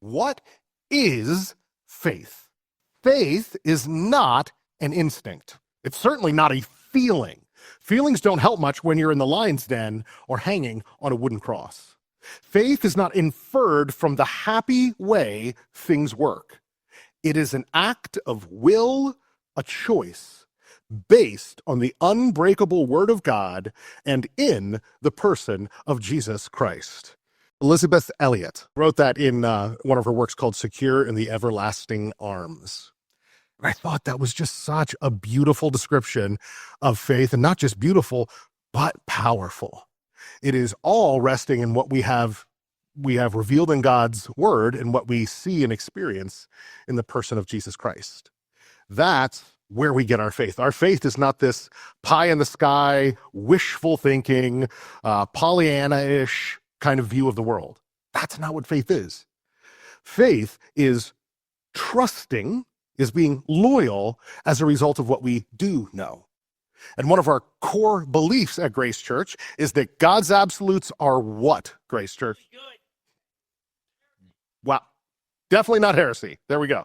What is faith? Faith is not an instinct. It's certainly not a feeling. Feelings don't help much when you're in the lion's den or hanging on a wooden cross. Faith is not inferred from the happy way things work. It is an act of will, a choice, based on the unbreakable word of God and in the person of Jesus Christ. Elizabeth Elliot wrote that in one of her works called Secure in the Everlasting Arms. And I thought that was just such a beautiful description of faith, and not just beautiful, but powerful. It is all resting in what we have revealed in God's word and what we see and experience in the person of Jesus Christ. That's where we get our faith. Our faith is not this pie in the sky, wishful thinking, Pollyanna-ish kind of view of the world. That's not what faith is. Faith is trusting, is being loyal as a result of what we do know. And one of our core beliefs at Grace Church is that God's absolutes are what, Grace Church? Wow. Definitely not heresy. There we go.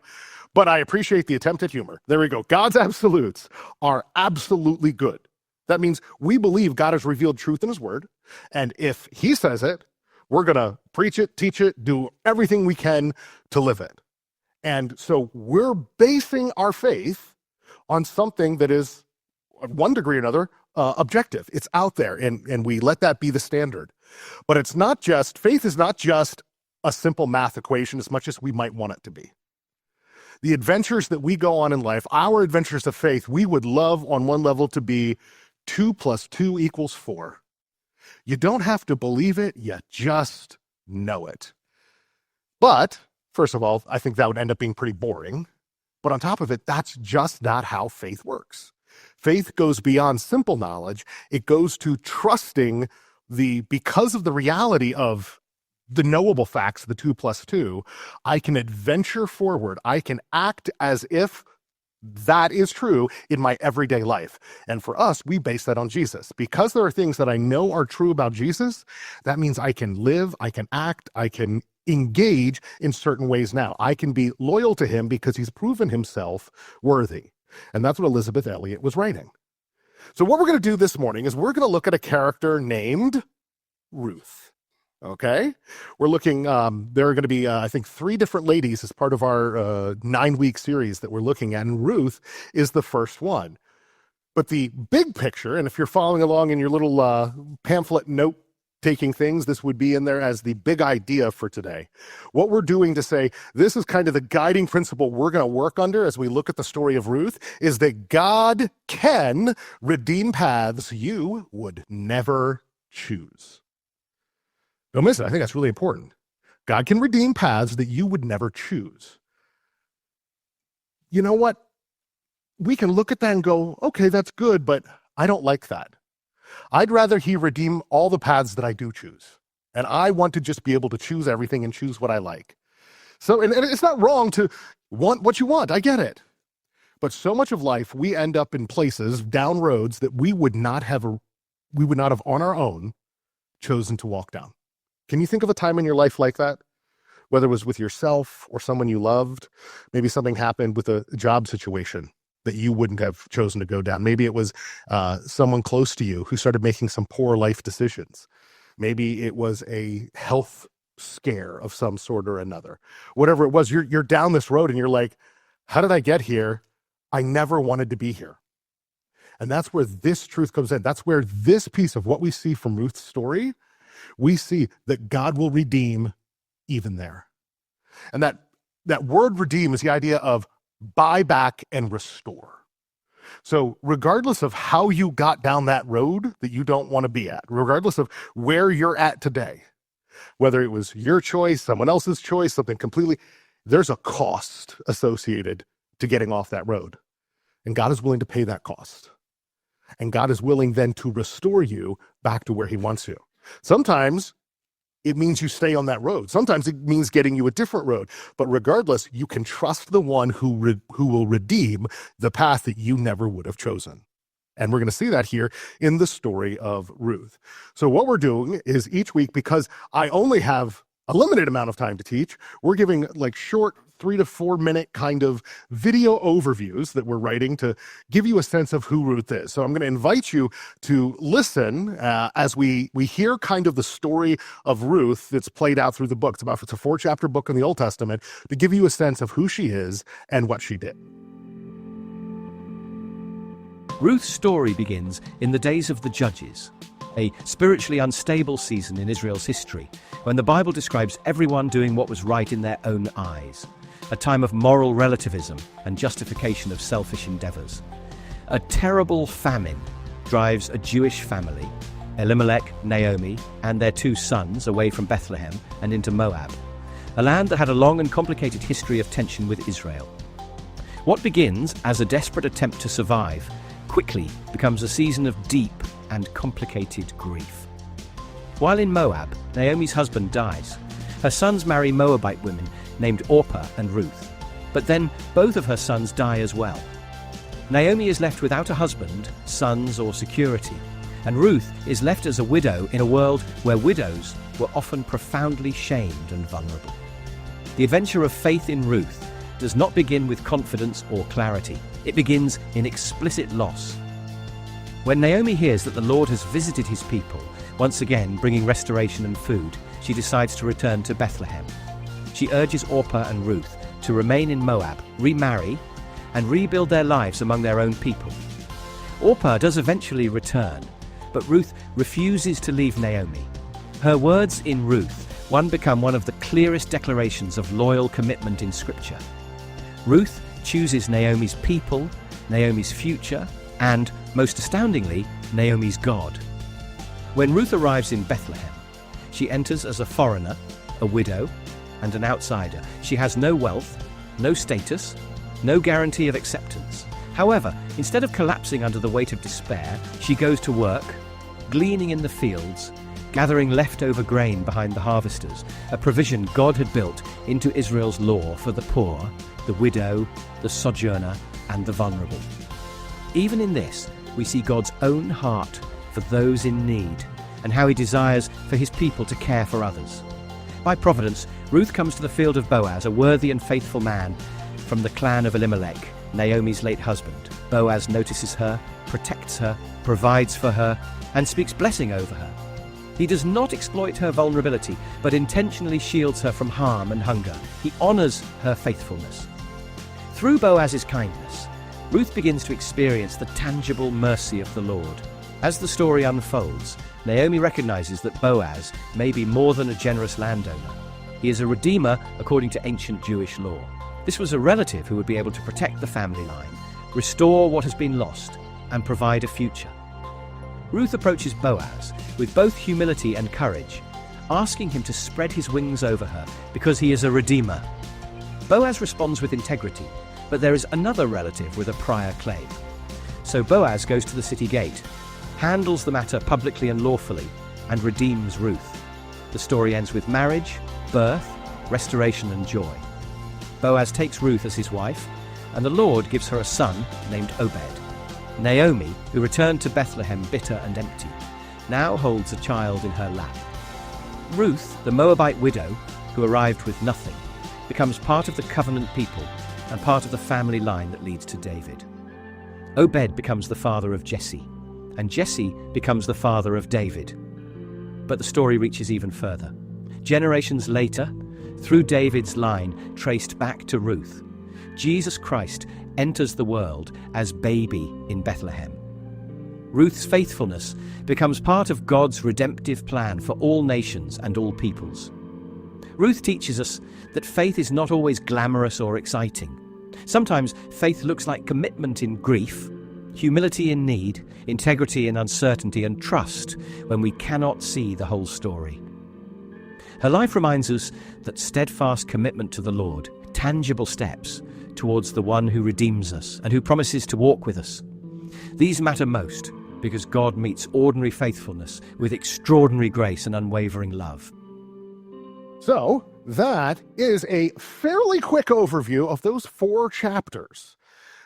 But I appreciate the attempt at humor. There we go. God's absolutes are absolutely good. That means we believe God has revealed truth in his word. And if he says it, we're going to preach it, teach it, do everything we can to live it. And so we're basing our faith on something that is, one degree or another, objective. It's out there, and we let that be the standard. But it's not just, faith is not just a simple math equation as much as we might want it to be. The adventures that we go on in life, our adventures of faith, we would love on one level to be 2 + 2 = 4. You don't have to believe it, you just know it. But, first of all, I think that would end up being pretty boring. But on top of it, that's just not how faith works. Faith goes beyond simple knowledge. It goes to trusting because of the reality of the knowable facts, the 2 + 2, I can adventure forward. I can act as if that is true in my everyday life. And for us, we base that on Jesus. Because there are things that I know are true about Jesus, that means I can live, I can act, I can engage in certain ways now. I can be loyal to him because he's proven himself worthy. And that's what Elizabeth Elliot was writing. So what we're going to do this morning is we're going to look at a character named Ruth. Okay? We're looking, there are going to be, I think, 3 different ladies as part of our 9-week series that we're looking at, and Ruth is the first one. But the big picture, and if you're following along in your little pamphlet note-taking things, this would be in there as the big idea for today. What we're doing to say, this is kind of the guiding principle we're going to work under as we look at the story of Ruth, is that God can redeem paths you would never choose. Don't miss it. I think that's really important. God can redeem paths that you would never choose. You know what? We can look at that and go, okay, that's good, but I don't like that. I'd rather he redeem all the paths that I do choose. And I want to just be able to choose everything and choose what I like. So, and it's not wrong to want what you want. I get it. But so much of life, we end up in places, down roads that we would not have on our own chosen to walk down. Can you think of a time in your life like that? Whether it was with yourself or someone you loved, maybe something happened with a job situation that you wouldn't have chosen to go down. Maybe it was someone close to you who started making some poor life decisions. Maybe it was a health scare of some sort or another. Whatever it was, you're down this road and you're like, how did I get here? I never wanted to be here. And that's where this truth comes in. That's where this piece of what we see from Ruth's story, we see that God will redeem even there. And that word redeem is the idea of buy back and restore. So regardless of how you got down that road that you don't want to be at, regardless of where you're at today, whether it was your choice, someone else's choice, something completely, there's a cost associated to getting off that road. And God is willing to pay that cost. And God is willing then to restore you back to where he wants you. Sometimes it means you stay on that road. Sometimes it means getting you a different road. But regardless, you can trust the one who will redeem the path that you never would have chosen. And we're going to see that here in the story of Ruth. So what we're doing is each week, because I only have a limited amount of time to teach. We're giving like short 3 to 4 minute kind of video overviews that we're writing to give you a sense of who Ruth is. So I'm going to invite you to listen as we hear kind of the story of Ruth that's played out through the book. It's a 4-chapter book in the Old Testament to give you a sense of who she is and what she did. Ruth's story begins in the days of the Judges, a spiritually unstable season in Israel's history, when the Bible describes everyone doing what was right in their own eyes, a time of moral relativism and justification of selfish endeavors. A terrible famine drives a Jewish family, Elimelech, Naomi, and their 2 sons away from Bethlehem and into Moab, a land that had a long and complicated history of tension with Israel. What begins as a desperate attempt to survive quickly becomes a season of deep and complicated grief. While in Moab, Naomi's husband dies. Her sons marry Moabite women named Orpah and Ruth, but then both of her sons die as well. Naomi is left without a husband, sons, or security, and Ruth is left as a widow in a world where widows were often profoundly shamed and vulnerable. The adventure of faith in Ruth does not begin with confidence or clarity. It begins in explicit loss. When Naomi hears that the Lord has visited his people, once again bringing restoration and food, she decides to return to Bethlehem. She urges Orpah and Ruth to remain in Moab, remarry, and rebuild their lives among their own people. Orpah does eventually return, but Ruth refuses to leave Naomi. Her words in Ruth become one of the clearest declarations of loyal commitment in Scripture. Ruth chooses Naomi's people, Naomi's future, and, most astoundingly, Naomi's God. When Ruth arrives in Bethlehem, she enters as a foreigner, a widow, and an outsider. She has no wealth, no status, no guarantee of acceptance. However, instead of collapsing under the weight of despair, she goes to work, gleaning in the fields, gathering leftover grain behind the harvesters, a provision God had built into Israel's law for the poor, the widow, the sojourner, and the vulnerable. Even in this, we see God's own heart for those in need and how he desires for his people to care for others. By providence, Ruth comes to the field of Boaz, a worthy and faithful man from the clan of Elimelech, Naomi's late husband. Boaz notices her, protects her, provides for her, and speaks blessing over her. He does not exploit her vulnerability, but intentionally shields her from harm and hunger. He honors her faithfulness. Through Boaz's kindness, Ruth begins to experience the tangible mercy of the Lord. As the story unfolds, Naomi recognizes that Boaz may be more than a generous landowner. He is a redeemer according to ancient Jewish law. This was a relative who would be able to protect the family line, restore what has been lost, and provide a future. Ruth approaches Boaz with both humility and courage, asking him to spread his wings over her because he is a redeemer. Boaz responds with integrity, but there is another relative with a prior claim. So Boaz goes to the city gate, handles the matter publicly and lawfully, and redeems Ruth. The story ends with marriage, birth, restoration, and joy. Boaz takes Ruth as his wife, and the Lord gives her a son named Obed. Naomi, who returned to Bethlehem bitter and empty, now holds a child in her lap. Ruth, the Moabite widow, who arrived with nothing, becomes part of the covenant people and part of the family line that leads to David. Obed becomes the father of Jesse, and Jesse becomes the father of David. But the story reaches even further. Generations later, through David's line traced back to Ruth, Jesus Christ enters the world as baby in Bethlehem. Ruth's faithfulness becomes part of God's redemptive plan for all nations and all peoples. Ruth teaches us that faith is not always glamorous or exciting. Sometimes faith looks like commitment in grief, humility in need, integrity in uncertainty, and trust when we cannot see the whole story. Her life reminds us that steadfast commitment to the Lord, tangible steps towards the one who redeems us and who promises to walk with us. These matter most because God meets ordinary faithfulness with extraordinary grace and unwavering love. So that is a fairly quick overview of those 4 chapters.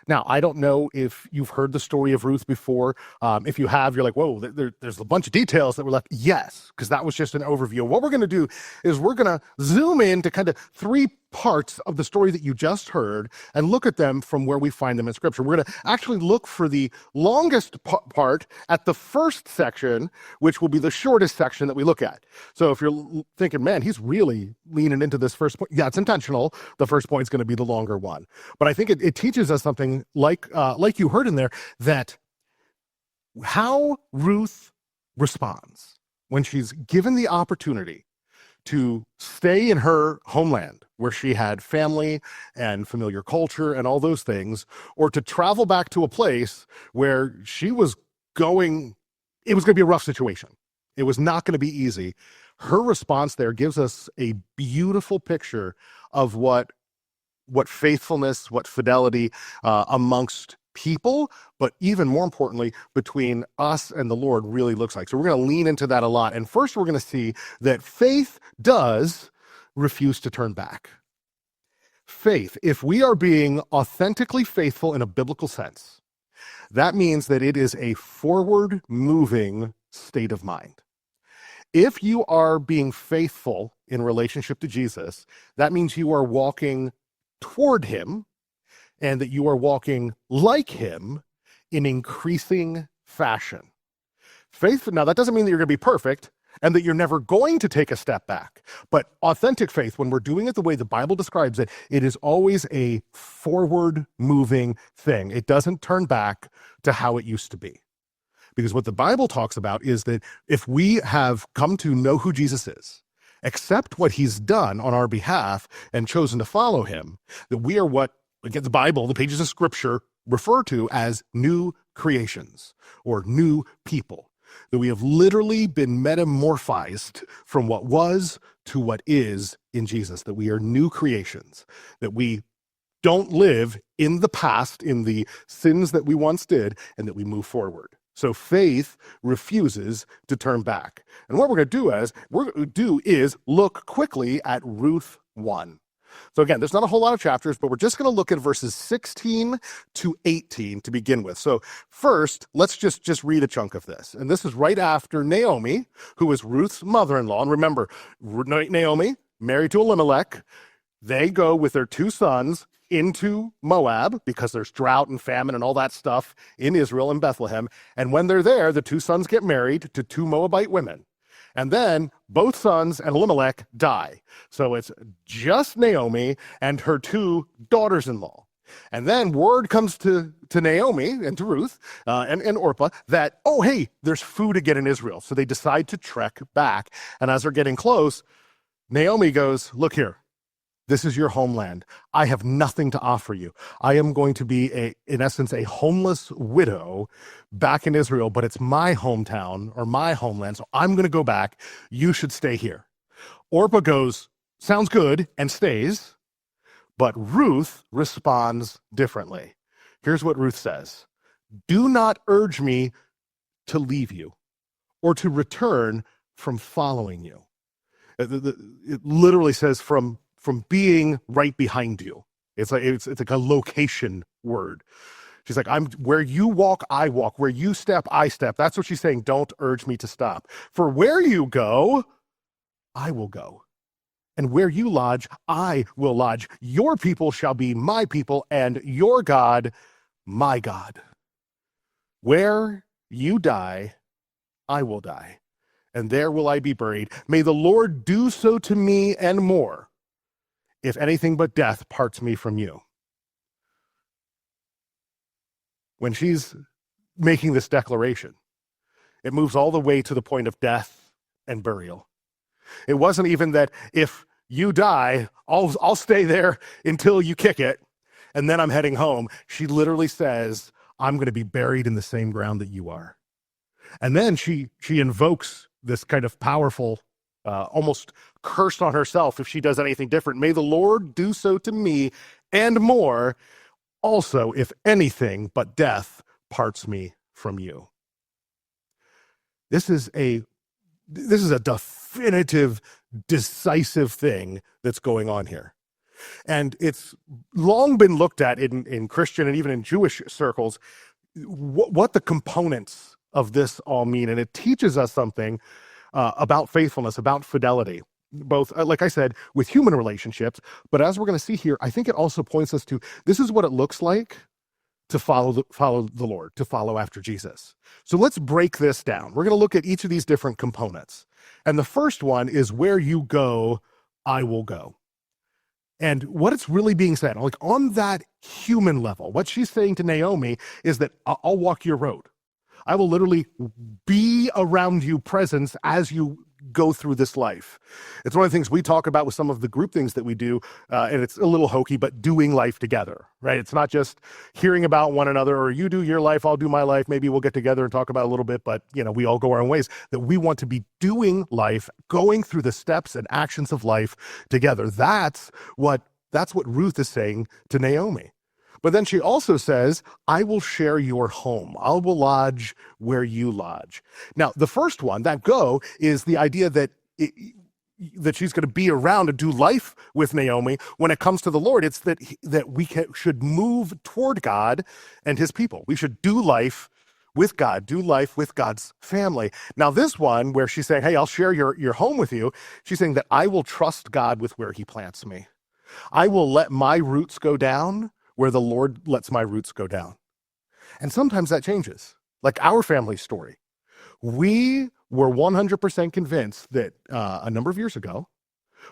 Now, I don't know if you've heard the story of Ruth before. If you have, you're like, whoa, there's a bunch of details that were left. Yes, because that was just an overview. What we're going to do is we're going to zoom in to kind of three parts of the story that you just heard and look at them from where we find them in Scripture. We're going to actually look for the longest part at the first section, which will be the shortest section that we look at. So if you're thinking, man, he's really leaning into this first point, yeah, it's intentional. The first point is going to be the longer one. But I think it teaches us something like you heard in there, that how Ruth responds when she's given the opportunity to stay in her homeland where she had family and familiar culture and all those things, or to travel back to a place where she was going, it was going to be a rough situation. It was not going to be easy. Her response there gives us a beautiful picture of what faithfulness, what fidelity amongst people, but even more importantly, between us and the Lord really looks like. So we're going to lean into that a lot. And first, we're going to see that faith does refuse to turn back. Faith, if we are being authentically faithful in a biblical sense, that means that it is a forward-moving state of mind. If you are being faithful in relationship to Jesus, that means you are walking toward him, and that you are walking like him in increasing fashion. Faith, now that doesn't mean that you're going to be perfect and that you're never going to take a step back. But authentic faith, when we're doing it the way the Bible describes it, it is always a forward-moving thing. It doesn't turn back to how it used to be. Because what the Bible talks about is that if we have come to know who Jesus is, accept what he's done on our behalf, and chosen to follow him, that we are what, again, the Bible, the pages of Scripture, refer to as new creations or new people. That we have literally been metamorphized from what was to what is in Jesus. That we are new creations. That we don't live in the past, in the sins that we once did, and that we move forward. So faith refuses to turn back. And what we're going to do is look quickly at Ruth 1. So again, there's not a whole lot of chapters, but we're just going to look at verses 16 to 18 to begin with. So first, let's just read a chunk of this. And this is right after Naomi, who is Ruth's mother-in-law. And remember, Naomi, married to Elimelech, they go with their two sons into Moab because there's drought and famine and all that stuff in Israel and Bethlehem. And when they're there, the two sons get married to two Moabite women. And then both sons and Elimelech die. So it's just Naomi and her two daughters-in-law. And then word comes to Naomi and to Ruth and Orpah that, oh, hey, there's food again in Israel. So they decide to trek back. And as they're getting close, Naomi goes, look here. This is your homeland. I have nothing to offer you. I am going to be, in essence, a homeless widow back in Israel, but it's my hometown or my homeland, so I'm going to go back. You should stay here. Orpah goes, sounds good, and stays, but Ruth responds differently. Here's what Ruth says. Do not urge me to leave you or to return from following you. It literally says from being right behind you. It's like a location word. She's like, where you walk, I walk. Where you step, I step. That's what she's saying. Don't urge me to stop. For where you go, I will go. And where you lodge, I will lodge. Your people shall be my people, and your God, my God. Where you die, I will die, and there will I be buried. May the Lord do so to me and more, if anything but death parts me from you. When she's making this declaration, it moves all the way to the point of death and burial. It wasn't even that if you die, I'll stay there until you kick it, and then I'm heading home. She literally says, I'm going to be buried in the same ground that you are. And then she invokes this kind of powerful, almost cursed on herself if she does anything different. May the Lord do so to me and more, also if anything but death parts me from you. This is a definitive, decisive thing that's going on here. And it's long been looked at in Christian and even in Jewish circles, what the components of this all mean. And it teaches us something about faithfulness, about fidelity, both, like I said, with human relationships. But as we're going to see here, I think it also points us to this is what it looks like to follow the Lord, to follow after Jesus. So let's break this down. We're going to look at each of these different components. And the first one is where you go, I will go. And what it's really being said, like on that human level, what she's saying to Naomi is that I'll walk your road. I will literally be around you, presence as you go through this life. It's one of the things we talk about with some of the group things that we do, and it's a little hokey, but doing life together, right? It's not just hearing about one another, or you do your life, I'll do my life. Maybe we'll get together and talk about it a little bit, but we all go our own ways. That we want to be doing life, going through the steps and actions of life together. That's what Ruth is saying to Naomi. But then she also says, I will share your home. I will lodge where you lodge. Now, the first one, that go, is the idea that she's going to be around and do life with Naomi. When it comes to the Lord, it's that we should move toward God and his people. We should do life with God, do life with God's family. Now, this one where she's saying, hey, I'll share your home with you, she's saying that I will trust God with where he plants me. I will let my roots go down where the Lord lets my roots go down. And sometimes that changes. Like our family story. We were 100% convinced that a number of years ago,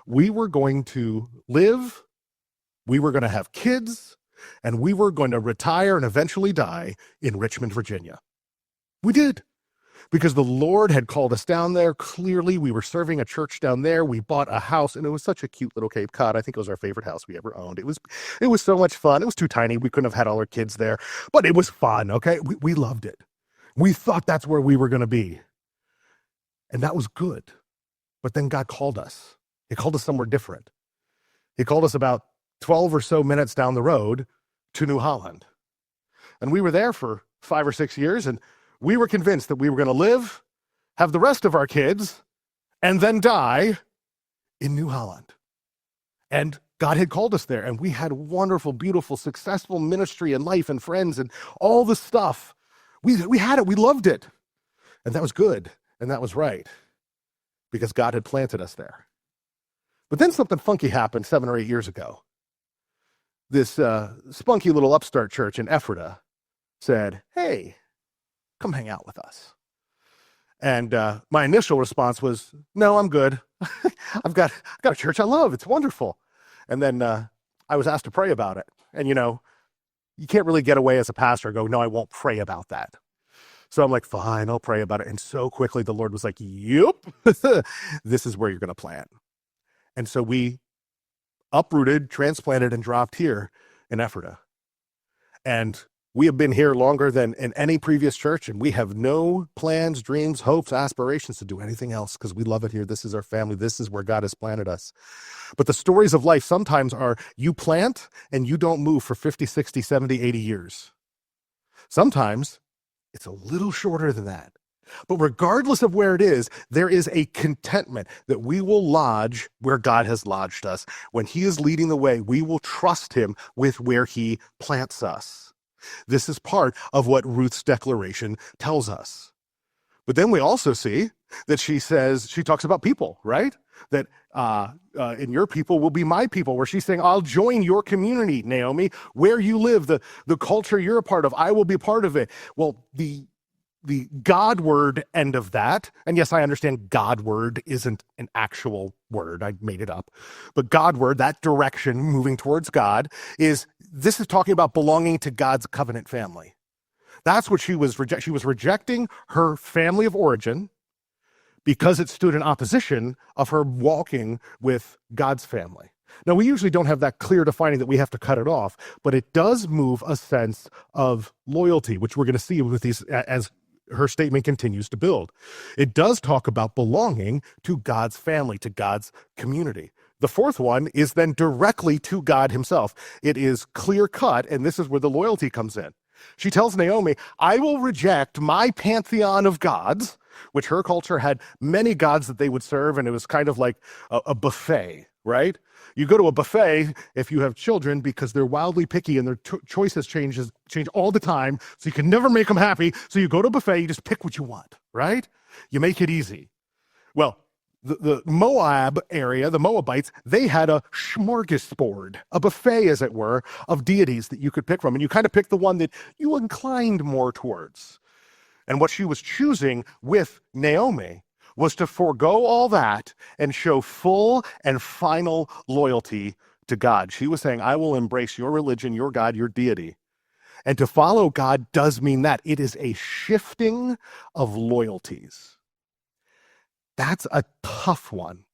we were going to live, we were going to have kids, and we were going to retire and eventually die in Richmond, Virginia. We did. Because the Lord had called us down there. Clearly, we were serving a church down there. We bought a house, and it was such a cute little Cape Cod. I think it was our favorite house we ever owned. It was so much fun. It was too tiny. We couldn't have had all our kids there, but it was fun, okay? We loved it. We thought that's where we were going to be. And that was good. But then God called us. He called us somewhere different. He called us about 12 or so minutes down the road to New Holland. And we were there for 5 or 6 years, and we were convinced that we were going to live, have the rest of our kids, and then die in New Holland. And God had called us there, and we had wonderful, beautiful, successful ministry and life and friends and all the stuff. We had it. We loved it. And that was good, and that was right, because God had planted us there. But then something funky happened 7 or 8 years ago. This spunky little upstart church in Ephrata said, hey, come hang out with us. And my initial response was, no, I'm good. I've got a church I love. It's wonderful. And then I was asked to pray about it. And you can't really get away as a pastor and go, no, I won't pray about that. So I'm like, fine, I'll pray about it. And so quickly the Lord was like, yep, this is where you're going to plant. And so we uprooted, transplanted, and dropped here in Ephrata. And we have been here longer than in any previous church, and we have no plans, dreams, hopes, aspirations to do anything else because we love it here. This is our family. This is where God has planted us. But the stories of life sometimes are you plant and you don't move for 50, 60, 70, 80 years. Sometimes it's a little shorter than that. But regardless of where it is, there is a contentment that we will lodge where God has lodged us. When he is leading the way, we will trust him with where he plants us. This is part of what Ruth's declaration tells us. But then we also see that she talks about people, right? That and your people will be my people, where she's saying, I'll join your community, Naomi, where you live, the culture you're a part of, I will be part of it. Well, the God word end of that, and yes, I understand God word isn't an actual word, I made it up, but God word, that direction moving towards God, this is talking about belonging to God's covenant family. That's what she was rejecting. She was rejecting her family of origin because it stood in opposition of her walking with God's family. Now, we usually don't have that clear defining that we have to cut it off, but it does move a sense of loyalty, which we're going to see with these as her statement continues to build. It does talk about belonging to God's family, to God's community. The fourth one is then directly to God himself. It is clear cut, and this is where the loyalty comes in. She tells Naomi, I will reject my pantheon of gods, which her culture had many gods that they would serve, and it was kind of like a buffet, right? You go to a buffet if you have children because they're wildly picky and their choices change all the time, so you can never make them happy. So you go to a buffet, you just pick what you want, right? You make it easy. Well, the Moab area, the Moabites, they had a smorgasbord, a buffet, as it were, of deities that you could pick from. And you kind of picked the one that you inclined more towards. And what she was choosing with Naomi was to forego all that and show full and final loyalty to God. She was saying, I will embrace your religion, your God, your deity. And to follow God does mean that. It is a shifting of loyalties. That's a tough one.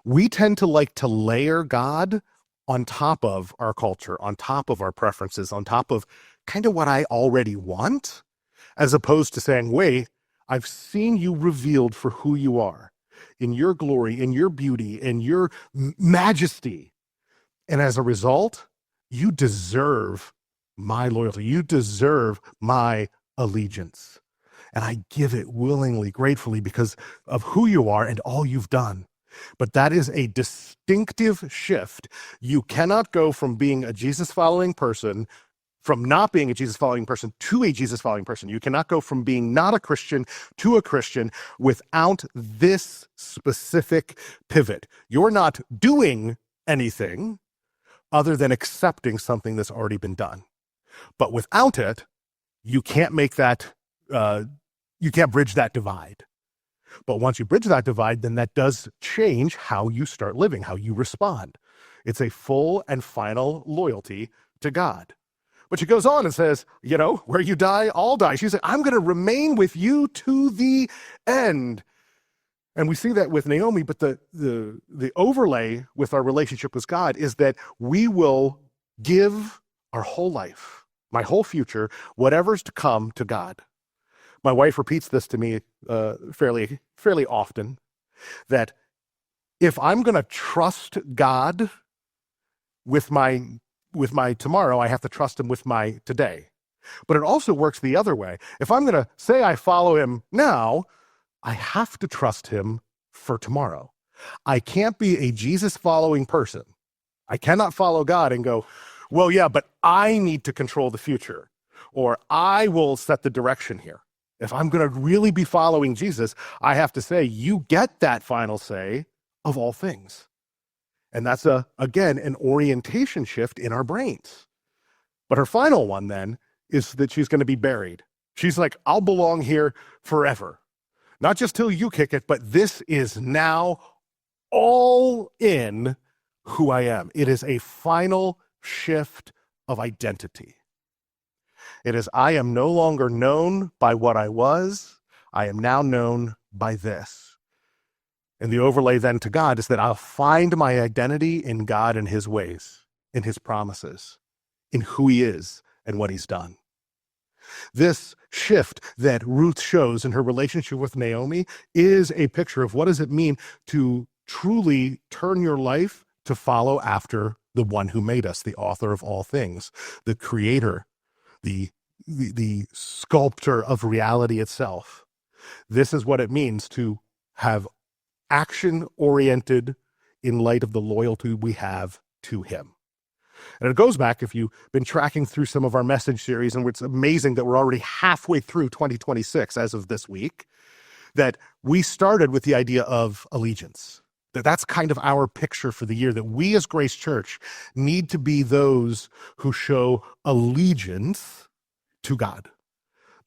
We tend to like to layer God on top of our culture, on top of our preferences, on top of kind of what I already want, as opposed to saying, wait, I've seen you revealed for who you are, in your glory, in your beauty, in your majesty. And as a result, you deserve my loyalty. You deserve my allegiance. And I give it willingly, gratefully, because of who you are and all you've done. But that is a distinctive shift. You cannot go from being a Jesus-following person, from not being a Jesus-following person to a Jesus-following person. You cannot go from being not a Christian to a Christian without this specific pivot. You're not doing anything other than accepting something that's already been done. But without it, you can't make that, you can't bridge that divide. But once you bridge that divide, then that does change how you start living, how you respond. It's a full and final loyalty to God. But she goes on and says, you know, where you die, I'll die. She said, I'm going to remain with you to the end. And we see that with Naomi, but the overlay with our relationship with God is that we will give our whole life, my whole future, whatever's to come, to God. My wife repeats this to me fairly often, that if I'm going to trust God with my tomorrow, I have to trust him with my today. But it also works the other way. If I'm going to say I follow him now, I have to trust him for tomorrow. I can't be a Jesus-following person. I cannot follow God and go, well, yeah, but I need to control the future, or I will set the direction here. If I'm going to really be following Jesus, I have to say, you get that final say of all things. And that's, again, an orientation shift in our brains. But her final one, then, is that she's going to be buried. She's like, I'll belong here forever. Not just till you kick it, but this is now all in who I am. It is a final shift of identity. It is, I am no longer known by what I was. I am now known by this. And the overlay then to God is that I'll find my identity in God and his ways, in his promises, in who he is and what he's done. This shift that Ruth shows in her relationship with Naomi is a picture of what does it mean to truly turn your life to follow after the one who made us, the author of all things, the creator, the sculptor of reality itself. This is what it means to have action oriented in light of the loyalty we have to him. And it goes back, if you've been tracking through some of our message series, and it's amazing that we're already halfway through 2026 as of this week, that we started with the idea of allegiance. That's kind of our picture for the year, that we as Grace Church need to be those who show allegiance to God.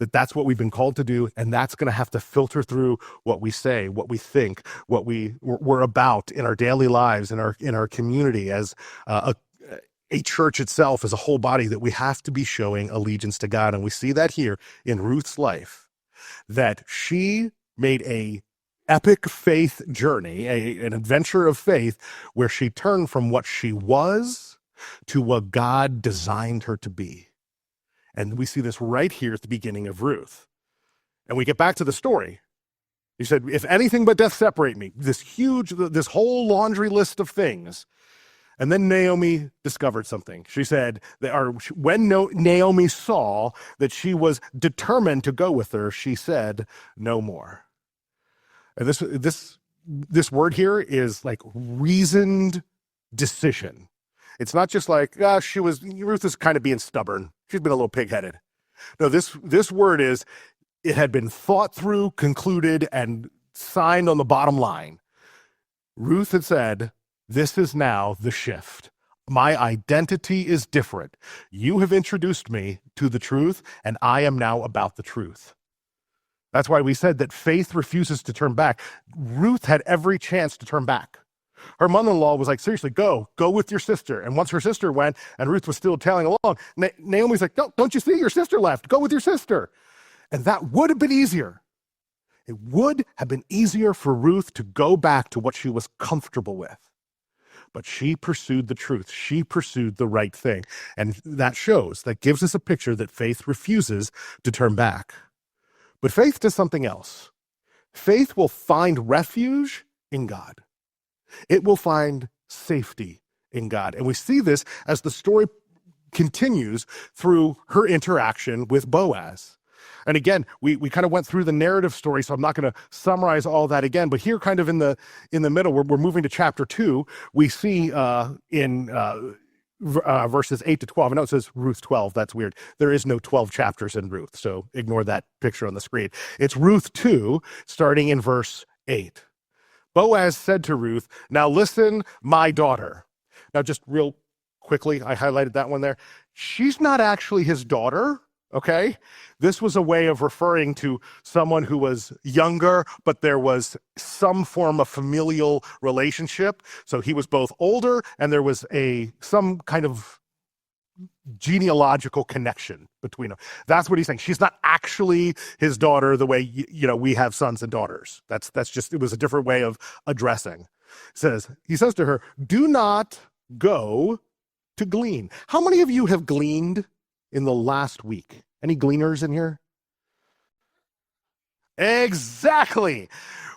That's what we've been called to do, and that's going to have to filter through what we say, what we think, what we're about in our daily lives, in our community, as a church itself, as a whole body, that we have to be showing allegiance to God. And we see that here in Ruth's life, that she made a epic faith journey, an adventure of faith, where she turned from what she was to what God designed her to be. And we see this right here at the beginning of Ruth. And we get back to the story. He said, if anything but death separate me, this whole laundry list of things. And then Naomi discovered something. She said, when Naomi saw that she was determined to go with her, she said, no more. And this word here is like reasoned decision. It's not just like, Ruth is kind of being stubborn. She's been a little pig-headed. No, this word is, it had been thought through, concluded, and signed on the bottom line. Ruth had said, this is now the shift. My identity is different. You have introduced me to the truth, and I am now about the truth. That's why we said that faith refuses to turn back. Ruth had every chance to turn back. Her mother-in-law was like, seriously, go with your sister. And once her sister went, and Ruth was still tailing along, Naomi's like, don't you see your sister left? Go with your sister. And that would have been easier. It would have been easier for Ruth to go back to what she was comfortable with. But she pursued the truth. She pursued the right thing. And that gives us a picture that faith refuses to turn back. But faith does something else. Faith will find refuge in God. It will find safety in God. And we see this as the story continues through her interaction with Boaz. And again, we kind of went through the narrative story, so I'm not going to summarize all that again. But here, kind of in the middle, we're moving to chapter 2. We see in verses 8 to 12. I know it says Ruth 12. That's weird. There is no 12 chapters in Ruth, so ignore that picture on the screen. It's Ruth 2, starting in verse 8. Boaz said to Ruth, now listen, my daughter. Now, just real quickly, I highlighted that one there. She's not actually his daughter. Okay, this was a way of referring to someone who was younger, but there was some form of familial relationship. So he was both older, and there was some kind of genealogical connection between them. That's what he's saying. She's not actually his daughter the way we have sons and daughters. That's just, it was a different way of addressing. He says to her, do not go to glean. How many of you have gleaned in the last week? Any gleaners in here? Exactly.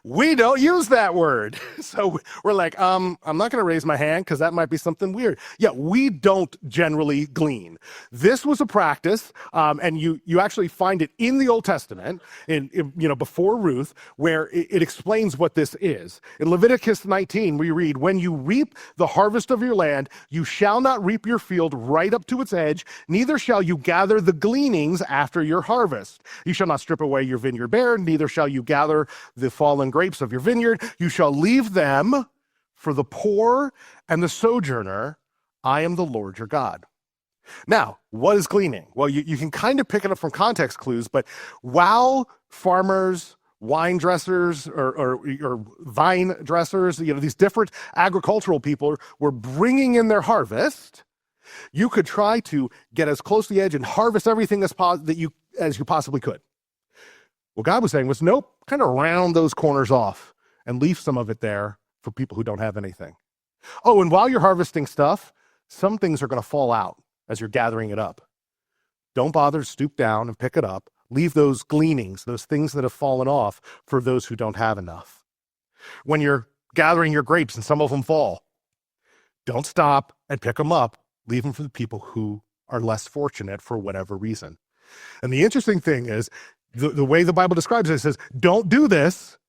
We don't use that word. So we're like, I'm not going to raise my hand because that might be something weird. Yeah, we don't generally glean. This was a practice, and you actually find it in the Old Testament, before Ruth, where it explains what this is. In Leviticus 19, we read, when you reap the harvest of your land, you shall not reap your field right up to its edge, neither shall you gather the gleanings after your harvest. You shall not strip away your vineyard bare, neither shall you gather the fallen grapes of your vineyard. You shall leave them for the poor and the sojourner. I am the Lord your God. Now, what is gleaning? Well, you can kind of pick it up from context clues, but while farmers, wine dressers, or vine dressers, these different agricultural people were bringing in their harvest, you could try to get as close to the edge and harvest everything as you possibly could. What God was saying was, nope, kind of round those corners off and leave some of it there for people who don't have anything. Oh, and while you're harvesting stuff, some things are going to fall out as you're gathering it up. Don't bother to stoop down and pick it up. Leave those gleanings, those things that have fallen off, for those who don't have enough. When you're gathering your grapes and some of them fall, don't stop and pick them up. Leave them for the people who are less fortunate for whatever reason. And the interesting thing is, the way the Bible describes it, it says, don't do this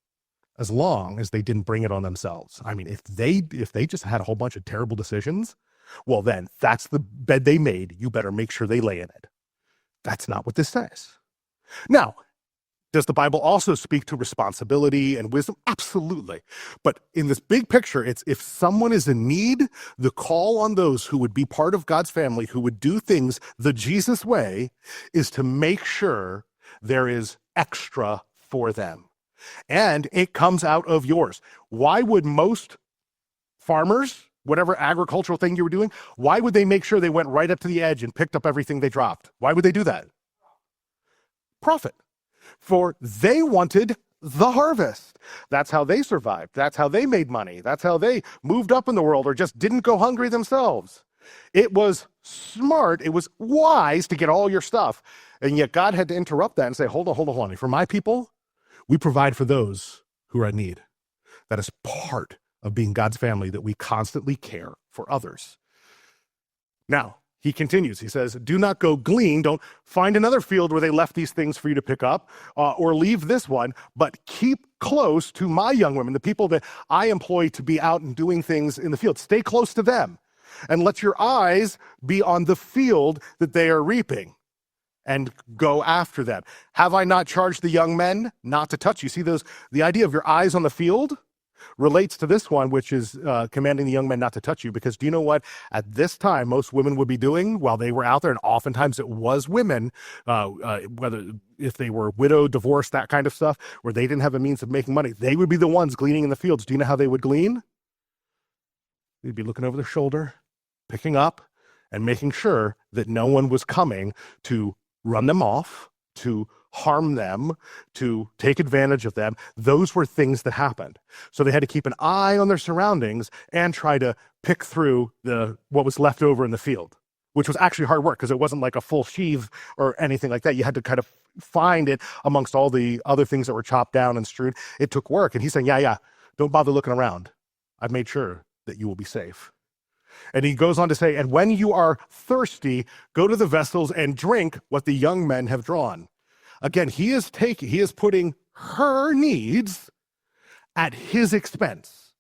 as long as they didn't bring it on themselves. I mean, if they just had a whole bunch of terrible decisions, well, then that's the bed they made. You better make sure they lay in it. That's not what this says. Now, does the Bible also speak to responsibility and wisdom? Absolutely. But in this big picture, it's if someone is in need, the call on those who would be part of God's family, who would do things the Jesus way, is to make sure there is extra for them. And it comes out of yours. Why would most farmers, whatever agricultural thing you were doing, why would they make sure they went right up to the edge and picked up everything they dropped? Why would they do that? Profit. For they wanted the harvest. That's how they survived. That's how they made money. That's how they moved up in the world or just didn't go hungry themselves. It was smart. It was wise to get all your stuff. And yet God had to interrupt that and say, hold on. For my people, we provide for those who are in need. That is part of being God's family, that we constantly care for others. Now, He continues, he says, do not go glean, don't find another field where they left these things for you to pick up, or leave this one, but keep close to my young women, the people that I employ to be out and doing things in the field. Stay close to them, and let your eyes be on the field that they are reaping, and go after them. Have I not charged the young men not to touch you? See, the idea of your eyes on the field relates to this one, which is commanding the young men not to touch you. Because do you know what at this time most women would be doing while they were out there? And oftentimes it was women, whether if they were widowed, divorced, that kind of stuff, where they didn't have a means of making money, they would be the ones gleaning in the fields. Do you know how they would glean? They'd be looking over their shoulder, picking up, and making sure that no one was coming to run them off, to harm them, to take advantage of them. Those were things that happened. So they had to keep an eye on their surroundings and try to pick through what was left over in the field, which was actually hard work because it wasn't like a full sheave or anything like that. You had to kind of find it amongst all the other things that were chopped down and strewn. It took work. And he's saying, yeah, don't bother looking around. I've made sure that you will be safe. And he goes on to say, and when you are thirsty, go to the vessels and drink what the young men have drawn. Again, he is putting her needs at his expense,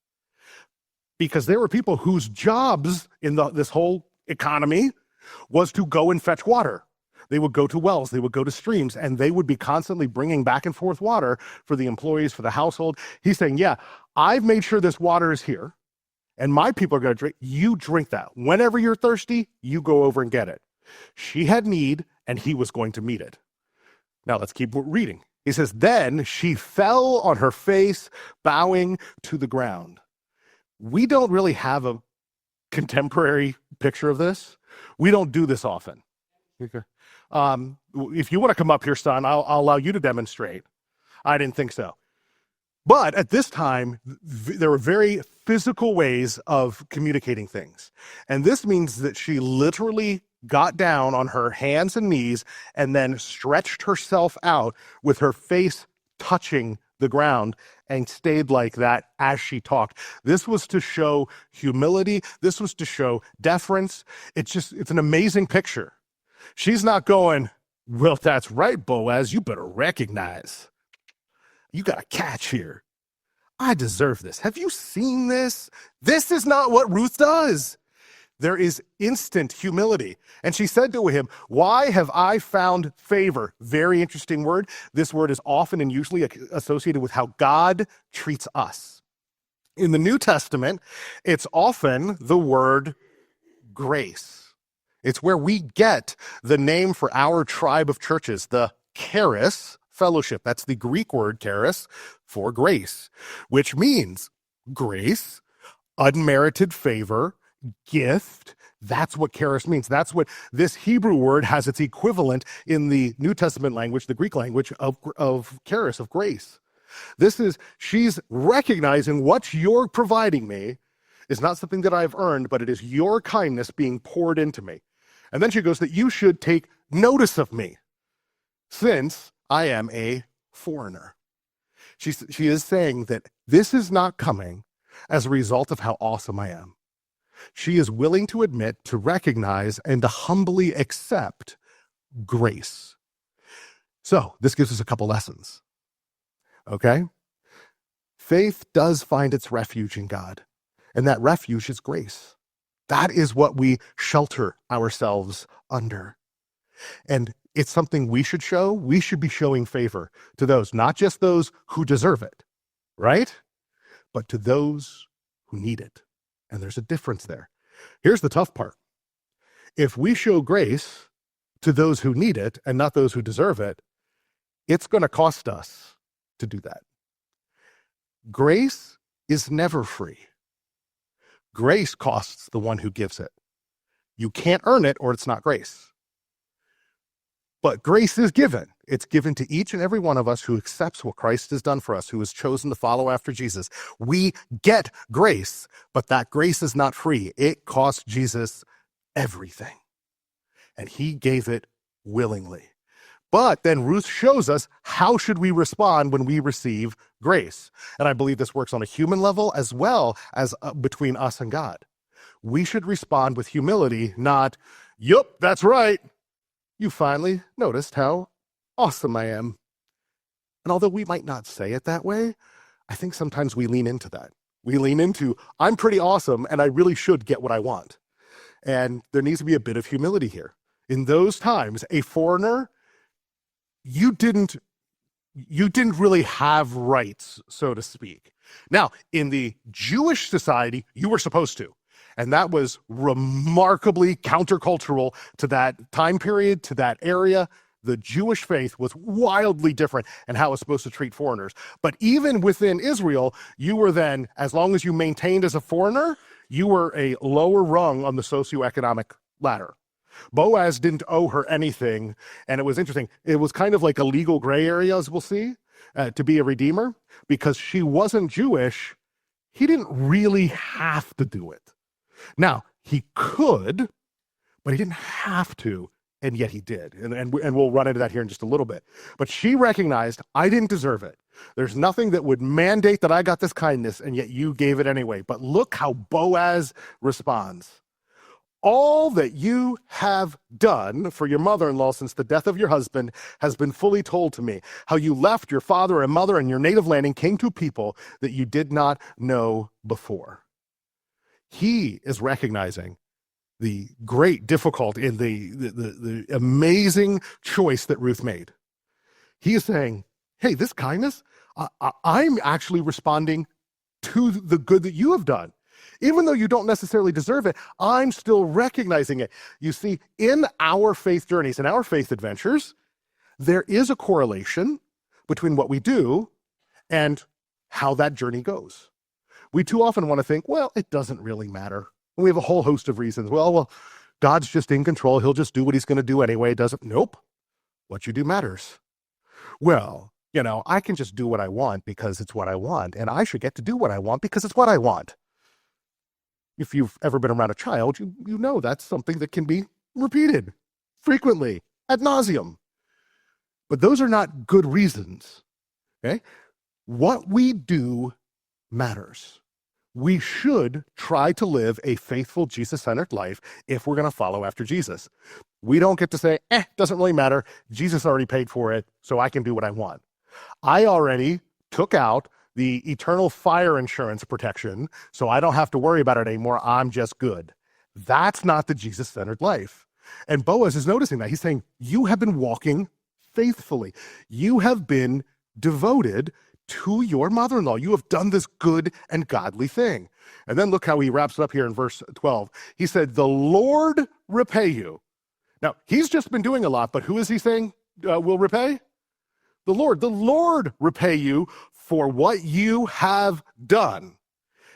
because there were people whose jobs in this whole economy was to go and fetch water. They would go to wells, they would go to streams, and they would be constantly bringing back and forth water for the employees, for the household. He's saying, yeah, I've made sure this water is here, and my people are going to drink. You drink that. Whenever you're thirsty, you go over and get it. She had need, and he was going to meet it. Now let's keep reading. He says, then she fell on her face, bowing to the ground. We don't really have a contemporary picture of this. We don't do this often. Okay. If you want to come up here, son, I'll allow you to demonstrate. I didn't think so. But at this time, there were very physical ways of communicating things. And this means that she literally got down on her hands and knees and then stretched herself out with her face touching the ground and stayed like that as she talked. This was to show humility. This was to show deference. It's an amazing picture. She's not going, well, that's right, Boaz, you better recognize. You got a catch here. I deserve this. Have you seen this? This is not what Ruth does. There is instant humility. And she said to him, why have I found favor? Very interesting word. This word is often and usually associated with how God treats us. In the New Testament, it's often the word grace. It's where we get the name for our tribe of churches, the charis fellowship. That's the Greek word charis for grace, which means grace, unmerited favor, gift. That's what charis means. That's what this Hebrew word has its equivalent in the New Testament language, the Greek language of charis, of grace. She's recognizing what you're providing me is not something that I've earned, but it is your kindness being poured into me. And then she goes that you should take notice of me since I am a foreigner. She is saying that this is not coming as a result of how awesome I am. She is willing to admit, to recognize, and to humbly accept grace. So this gives us a couple lessons. Okay? Faith does find its refuge in God, and that refuge is grace. That is what we shelter ourselves under. And it's something we should show. We should be showing favor to those, not just those who deserve it, right? But to those who need it. And there's a difference there. Here's the tough part. If we show grace to those who need it and not those who deserve it, it's going to cost us to do that. Grace is never free. Grace costs the one who gives it. You can't earn it or it's not grace. But grace is given. It's given to each and every one of us who accepts what Christ has done for us, who has chosen to follow after Jesus. We get grace, but that grace is not free. It cost Jesus everything. And he gave it willingly. But then Ruth shows us how should we respond when we receive grace. And I believe this works on a human level as well as between us and God. We should respond with humility, not, Yup, that's right. You finally noticed how awesome I am. And although we might not say it that way, I think sometimes we lean into that. We lean into, I'm pretty awesome and I really should get what I want. And there needs to be a bit of humility here. In those times, a foreigner, you didn't really have rights, so to speak. Now, in the Jewish society, you were supposed to. And that was remarkably countercultural to that time period, to that area. The Jewish faith was wildly different in how it was supposed to treat foreigners. But even within Israel, you were then, as long as you maintained as a foreigner, you were a lower rung on the socioeconomic ladder. Boaz didn't owe her anything, and it was interesting. It was kind of like a legal gray area, as we'll see, to be a redeemer. Because she wasn't Jewish, he didn't really have to do it. Now, he could, but he didn't have to. And yet he did. And we'll run into that here in just a little bit. But she recognized, I didn't deserve it. There's nothing that would mandate that I got this kindness, and yet you gave it anyway. But look how Boaz responds. All that you have done for your mother-in-law since the death of your husband has been fully told to me. How you left your father and mother and your native land and came to people that you did not know before. He is recognizing the great difficulty in the amazing choice that Ruth made. He is saying, hey, this kindness, I'm actually responding to the good that you have done. Even though you don't necessarily deserve it, I'm still recognizing it. You see, in our faith journeys, in our faith adventures, there is a correlation between what we do and how that journey goes. We too often want to think, well, it doesn't really matter. We have a whole host of reasons. Well, God's just in control. He'll just do what he's going to do anyway. Doesn't? Nope. What you do matters. Well, I can just do what I want because it's what I want, and I should get to do what I want because it's what I want. If you've ever been around a child, you know that's something that can be repeated frequently, ad nauseum. But those are not good reasons. Okay? What we do matters. We should try to live a faithful, Jesus-centered life if we're going to follow after Jesus. We don't get to say, doesn't really matter. Jesus already paid for it, so I can do what I want. I already took out the eternal fire insurance protection, so I don't have to worry about it anymore. I'm just good. That's not the Jesus-centered life. And Boaz is noticing that. He's saying, you have been walking faithfully. You have been devoted to your mother-in-law. You have done this good and godly thing. And then look how he wraps it up here in verse 12. He said, the Lord repay you. Now, he's just been doing a lot, but who is he saying will repay? The Lord repay you for what you have done.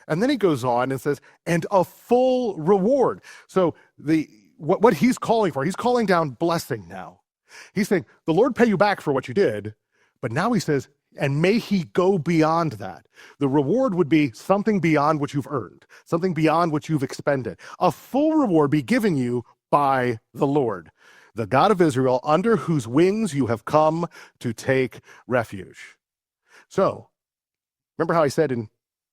And then he goes on and says, and a full reward. So what he's calling for, he's calling down blessing now. He's saying, the Lord pay you back for what you did, but now he says, and may he go beyond that. The reward would be something beyond what you've earned, something beyond what you've expended. A full reward be given you by the Lord, the God of Israel, under whose wings you have come to take refuge. So, remember how I said in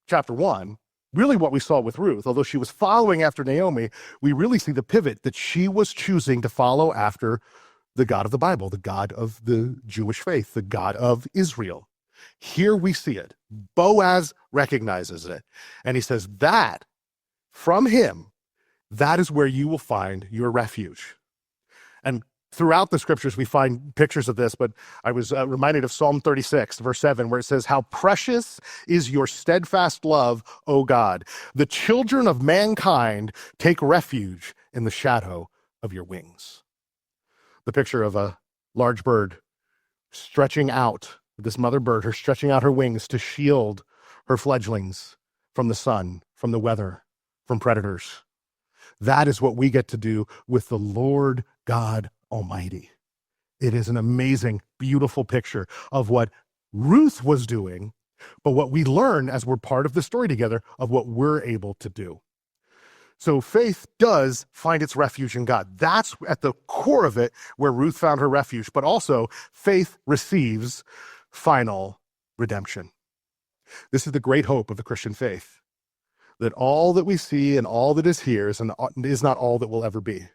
chapter 1, really what we saw with Ruth, although she was following after Naomi, we really see the pivot that she was choosing to follow after the God of the Bible, the God of the Jewish faith, the God of Israel. Here we see it. Boaz recognizes it. And he says that from him, that is where you will find your refuge. And throughout the scriptures, we find pictures of this, but I was reminded of Psalm 36, verse 7, where it says, how precious is your steadfast love, O God. The children of mankind take refuge in the shadow of your wings. The picture of a large bird stretching out, this mother bird, her stretching out her wings to shield her fledglings from the sun, from the weather, from predators. That is what we get to do with the Lord God Almighty. It is an amazing, beautiful picture of what Ruth was doing, but what we learn as we're part of the story together of what we're able to do. So faith does find its refuge in God. That's at the core of it where Ruth found her refuge, but also faith receives final redemption. This is the great hope of the Christian faith, that all that we see and all that is here is not all that will ever be.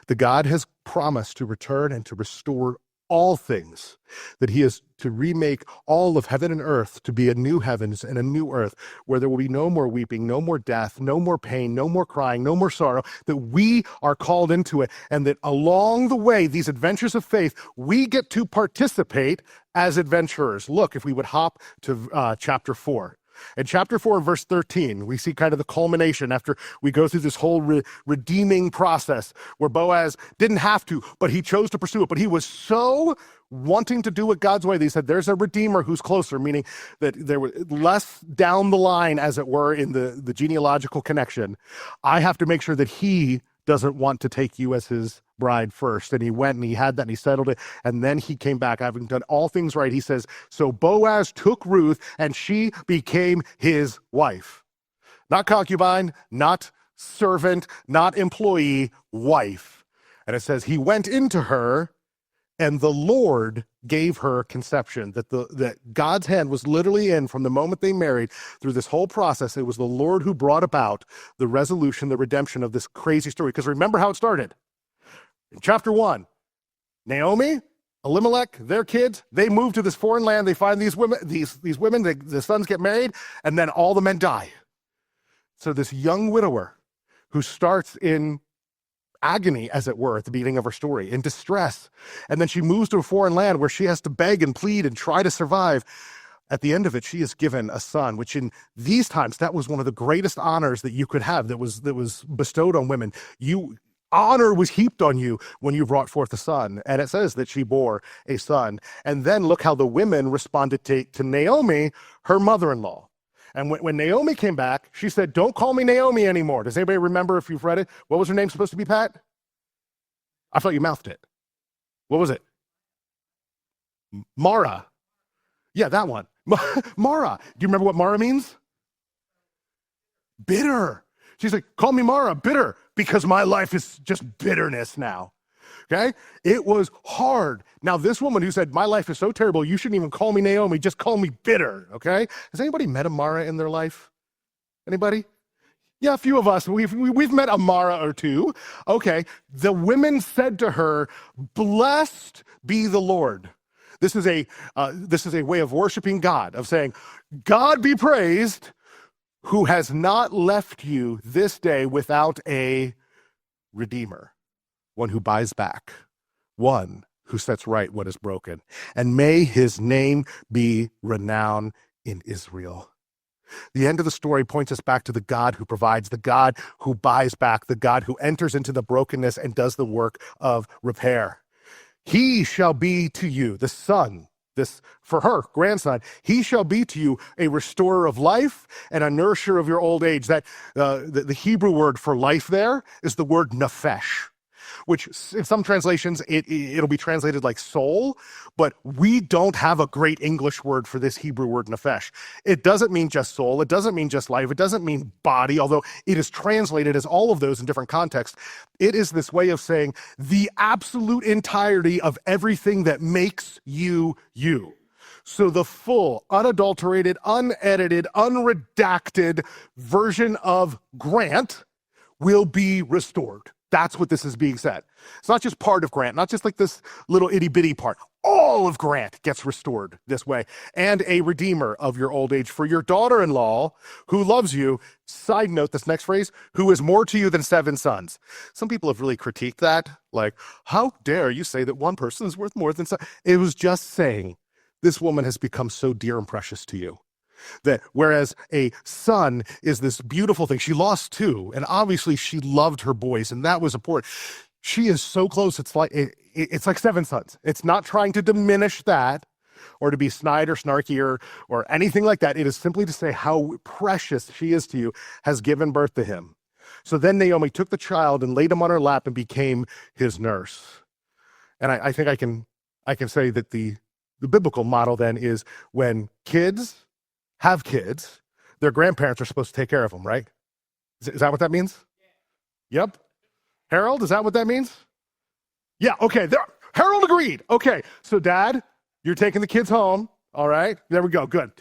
The God has promised to return and to restore all things, that he is to remake all of heaven and earth to be a new heavens and a new earth where there will be no more weeping, no more death, no more pain, no more crying, no more sorrow, that we are called into it, and that along the way, these adventures of faith, we get to participate as adventurers. Look, if we would hop to chapter 4. In chapter 4, verse 13, we see kind of the culmination after we go through this whole redeeming process where Boaz didn't have to, but he chose to pursue it. But he was so wanting to do it God's way that he said, there's a redeemer who's closer, meaning that there was less down the line, as it were, in the genealogical connection. I have to make sure that he doesn't want to take you as his bride first. And he went and he had that and he settled it. And then he came back, having done all things right. He says, so Boaz took Ruth and she became his wife. Not concubine, not servant, not employee, wife. And it says he went into her and the Lord gave her conception. That God's hand was literally in from the moment they married through this whole process. It was the Lord who brought about the resolution, the redemption of this crazy story. Because remember how it started. In chapter 1, Naomi, Elimelech, their kids, they move to this foreign land. They find these women, the sons get married, and then all the men die. So this young widower who starts in agony, as it were, at the beginning of her story, in distress. And then she moves to a foreign land where she has to beg and plead and try to survive. At the end of it, she is given a son, which in these times, that was one of the greatest honors that you could have, that was bestowed on women. Honor was heaped on you when you brought forth a son. And it says that she bore a son. And then look how the women responded to Naomi, her mother-in-law. And when Naomi came back, she said, don't call me Naomi anymore. Does anybody remember if you've read it? What was her name supposed to be, Pat? I thought you mouthed it. What was it? Mara. Yeah, that one. Mara. Do you remember what Mara means? Bitter. She's like, call me Mara, bitter, because my life is just bitterness now. Okay? It was hard. Now, this woman who said, my life is so terrible, you shouldn't even call me Naomi, just call me bitter. Okay? Has anybody met a Mara in their life? Anybody? Yeah, a few of us. We've met a Mara or two. Okay. The women said to her, blessed be the Lord. This is a way of worshiping God, of saying, God be praised, who has not left you this day without a redeemer, one who buys back, one who sets right what is broken. And may his name be renowned in Israel. The end of the story points us back to the God who provides, the God who buys back, the God who enters into the brokenness and does the work of repair. He shall be to you, the son, for her grandson, he shall be to you a restorer of life and a nourisher of your old age. That the Hebrew word for life there is the word nephesh, which in some translations, it'll be translated like soul, but we don't have a great English word for this Hebrew word nephesh. It doesn't mean just soul. It doesn't mean just life. It doesn't mean body, although it is translated as all of those in different contexts. It is this way of saying the absolute entirety of everything that makes you, you. So the full, unadulterated, unedited, unredacted version of Grant will be restored. That's what this is being said. It's not just part of Grant, not just like this little itty bitty part. All of Grant gets restored this way. And a redeemer of your old age for your daughter-in-law who loves you. Side note, this next phrase, who is more to you than 7 sons. Some people have really critiqued that. Like, how dare you say that one person is worth more than 7? It was just saying, this woman has become so dear and precious to you. That whereas a son is this beautiful thing, she lost 2, and obviously she loved her boys, and that was important. She is so close, it's like 7 sons. It's not trying to diminish that or to be snide or snarky or anything like that. It is simply to say how precious she is to you, has given birth to him. So then Naomi took the child and laid him on her lap and became his nurse. And I think I can say that the biblical model then is when kids have kids, their grandparents are supposed to take care of them, right? Is that what that means? Yeah. Yep. Harold, is that what that means? Yeah, okay. Harold agreed. Okay, so Dad, you're taking the kids home. All right, there we go. Good.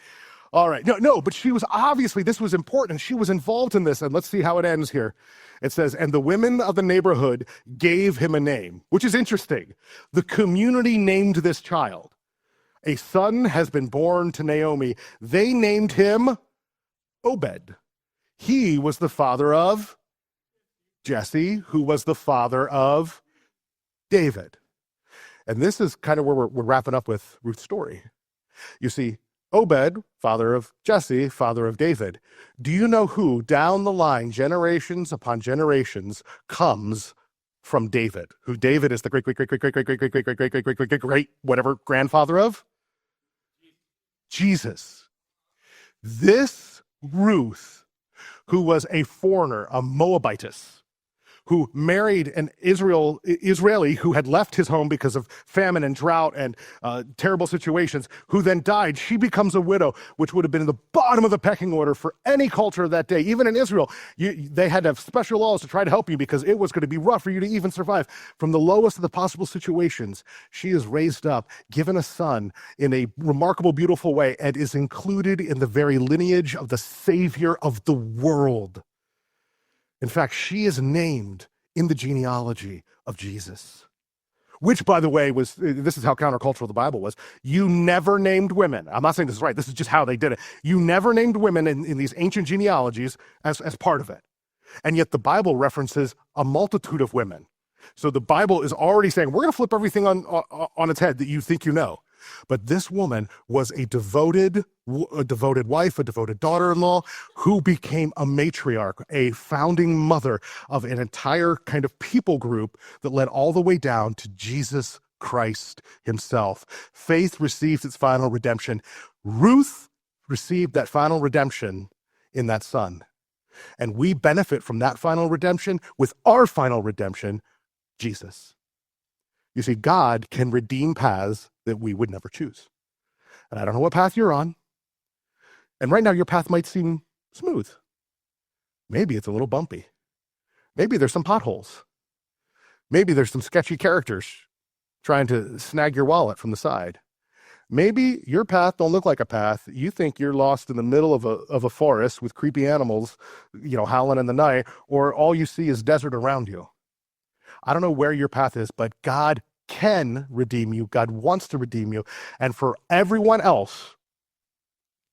All right. No, but she was obviously, this was important. She was involved in this. And let's see how it ends here. It says, and the women of the neighborhood gave him a name, which is interesting. The community named this child. A son has been born to Naomi. They named him Obed. He was the father of Jesse, who was the father of David. And this is kind of where we're wrapping up with Ruth's story. You see, Obed, father of Jesse, father of David. Do you know who down the line, generations upon generations, comes from David? Who David is the great whatever grandfather of? Jesus. This Ruth, who was a foreigner, a Moabitess, who married an Israeli who had left his home because of famine and drought and terrible situations, who then died. She becomes a widow, which would have been in the bottom of the pecking order for any culture of that day. Even in Israel, they had to have special laws to try to help you because it was going to be rough for you to even survive. From the lowest of the possible situations, she is raised up, given a son in a remarkable, beautiful way, and is included in the very lineage of the Savior of the world. In fact, she is named in the genealogy of Jesus, which, by the way, this is how countercultural the Bible was. You never named women. I'm not saying this is right. This is just how they did it. You never named women in these ancient genealogies as part of it. And yet the Bible references a multitude of women. So the Bible is already saying, we're going to flip everything on its head that you think you know. But this woman was a devoted wife, a devoted daughter-in-law who became a matriarch, a founding mother of an entire kind of people group that led all the way down to Jesus Christ himself. Faith received its final redemption. Ruth received that final redemption in that son. And we benefit from that final redemption with our final redemption, Jesus. You see, God can redeem paths that we would never choose. And I don't know what path you're on. And right now, your path might seem smooth. Maybe it's a little bumpy. Maybe there's some potholes. Maybe there's some sketchy characters trying to snag your wallet from the side. Maybe your path don't look like a path. You think you're lost in the middle of a forest with creepy animals, howling in the night, or all you see is desert around you. I don't know where your path is, but God can redeem you. God wants to redeem you. And for everyone else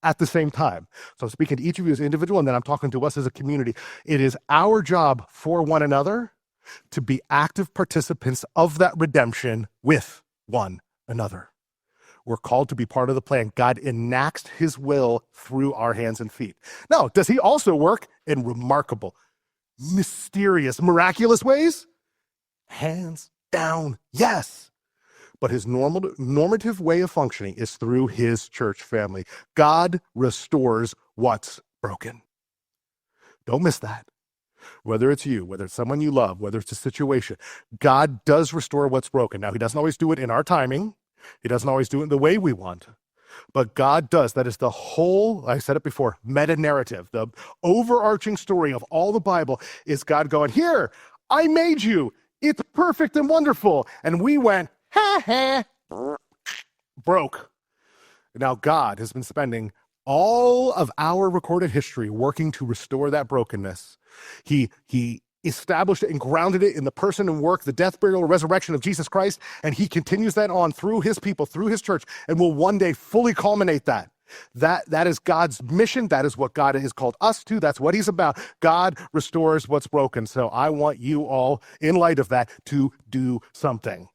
at the same time. So I'm speaking to each of you as an individual, and then I'm talking to us as a community. It is our job for one another to be active participants of that redemption with one another. We're called to be part of the plan. God enacts his will through our hands and feet. Now, does he also work in remarkable, mysterious, miraculous ways? Hands down, yes. But his normative way of functioning is through his church family. God restores what's broken. Don't miss that. Whether it's you, whether it's someone you love, whether it's a situation, God does restore what's broken. Now, he doesn't always do it in our timing. He doesn't always do it the way we want. But God does. That is the whole, I said it before, meta-narrative. The overarching story of all the Bible is God going, here, I made you. It's perfect and wonderful. And we went, ha, broke. Now God has been spending all of our recorded history working to restore that brokenness. He established it and grounded it in the person and work, the death, burial, and resurrection of Jesus Christ. And he continues that on through his people, through his church, and will one day fully culminate that. That is God's mission. That is what God has called us to. That's what he's about. God restores what's broken. So I want you all, in light of that, to do something.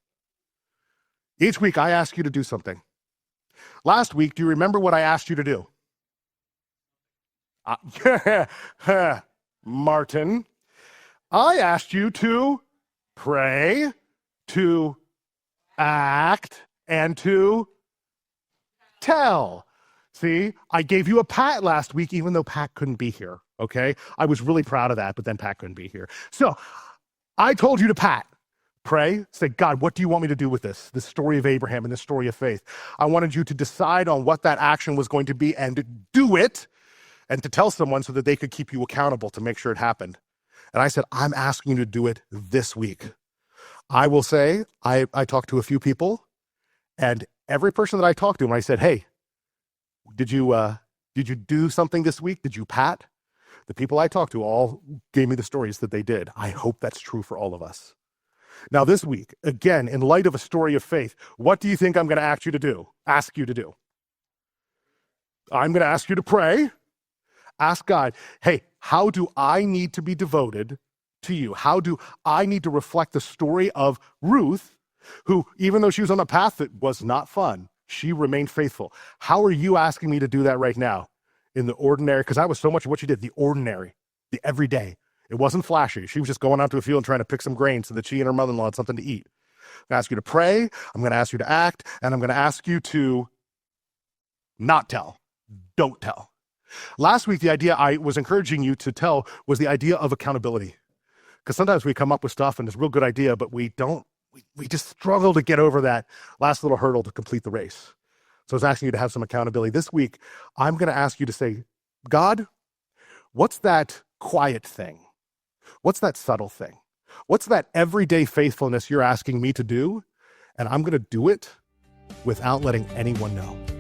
Each week, I ask you to do something. Last week, do you remember what I asked you to do? Martin, I asked you to pray, to act, and to tell. See, I gave you a pat last week, even though Pat couldn't be here, okay? I was really proud of that, but then Pat couldn't be here. So I told you to pat, pray, say, God, what do you want me to do with this story of Abraham and this story of faith? I wanted you to decide on what that action was going to be and do it, and to tell someone so that they could keep you accountable to make sure it happened. And I said, I'm asking you to do it this week. I will say, I talked to a few people, and every person that I talked to, when I said, hey, did you Did you do something this week? Did you pat? The people I talked to all gave me the stories that they did. I hope that's true for all of us. Now this week, again, in light of a story of faith, what do you think I'm going to ask you to do? I'm going to ask you to pray. Ask God, hey, how do I need to be devoted to you? How do I need to reflect the story of Ruth, who, even though she was on a path that was not fun, she remained faithful? How are you asking me to do that right now? In the ordinary, because that was so much of what she did, the ordinary, the everyday. It wasn't flashy. She was just going out to a field and trying to pick some grain so that she and her mother-in-law had something to eat. I'm going to ask you to pray. I'm going to ask you to act. And I'm going to ask you to not tell. Don't tell. Last week, the idea I was encouraging you to tell was the idea of accountability. Because sometimes we come up with stuff and it's a real good idea, but we just struggle to get over that last little hurdle to complete the race. So I was asking you to have some accountability. This week, I'm going to ask you to say, God, what's that quiet thing? What's that subtle thing? What's that everyday faithfulness you're asking me to do? And I'm going to do it without letting anyone know.